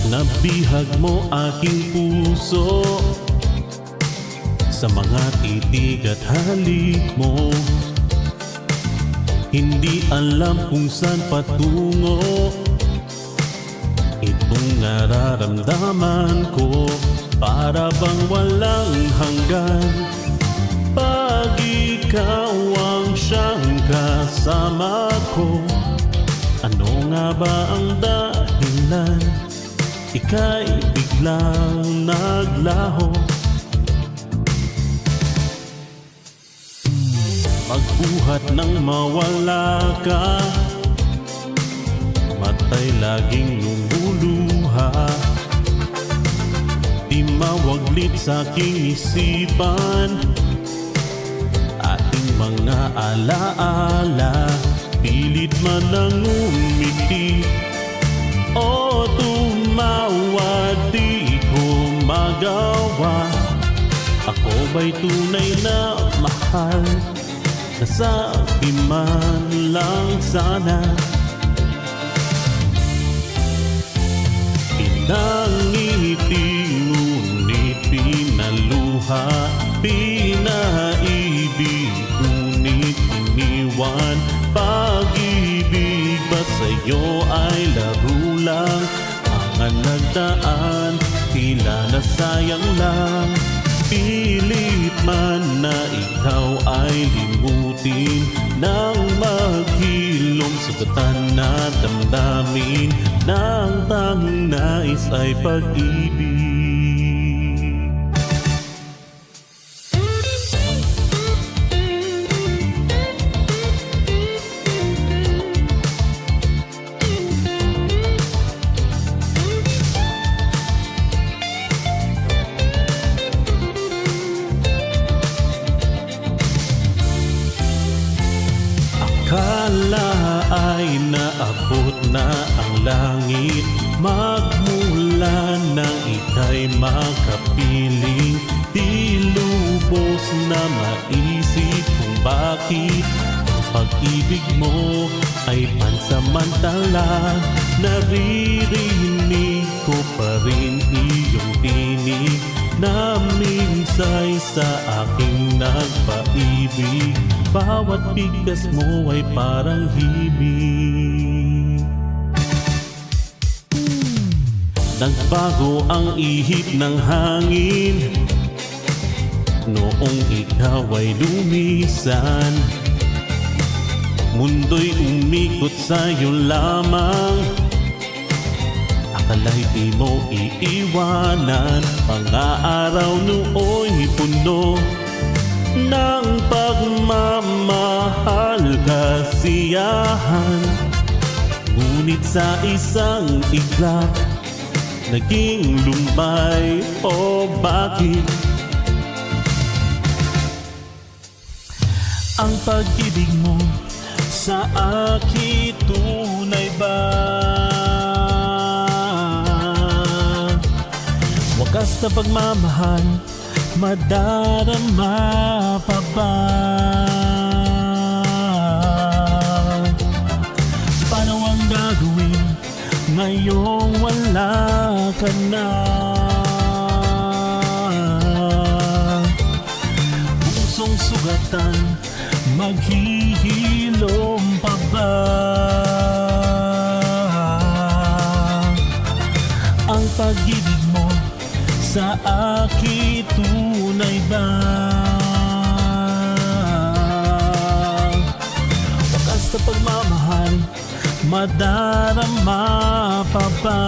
Nabihag mo aking puso sa mga titig at halik mo. Hindi alam kung saan patungo itong nararamdaman ko. Para bang walang hanggan pag ikaw ang siyang kasama ko. Ano nga ba ang dahilan? Ika'y biglang naglaho. Magbuhat nang mawala ka, matay laging lumuluha. Di mawaglit sa aking isipan ating mga alaala. Pilit man lang umiti o tumawa, di ko magawa. Ako ba'y tunay na mahal? Nasabi man lang sana. Pinangiti ngunit pinaluha, pinaibig ngunit iniwan. Pag-ibig ba sa'yo ay laro lang? Mga nagdaan, tila nasayang lang. Pilit man na ikaw ay limutin nang maghilom sa gatan na damdamin. Nang tanging nais ay pag-ibig. Akala ay naabot na ang langit, magmula nang ika'y makapiling. Di lubos na maisip kung bakit ang pag-ibig mo ay pansamantala. Naririnig ko pa rin iyong tinig na minsay sa aking nagpaibig. Bawat bigkas mo ay parang himig. Nagbago ang ihip ng hangin noong ikaw ay lumisan. Mundo'y umikot sa'yo lamang, akala'y di mo iiwanan. Mga araw nooy puno ng pagmamahal, kasiyahan. Ngunit sa isang iglap, naging lumbay o bakit? Ang pag-ibig mo sa akin tunay ba? Wakas na pagmamahal, madarama pa ba? Paano ang gagawin ngayong wala ka na? Pusong sugatan, maghihilom pa ba? Ang pag-ibig mo sa akin tunay ba? Wakas na pagmamahal, madarama pa ba?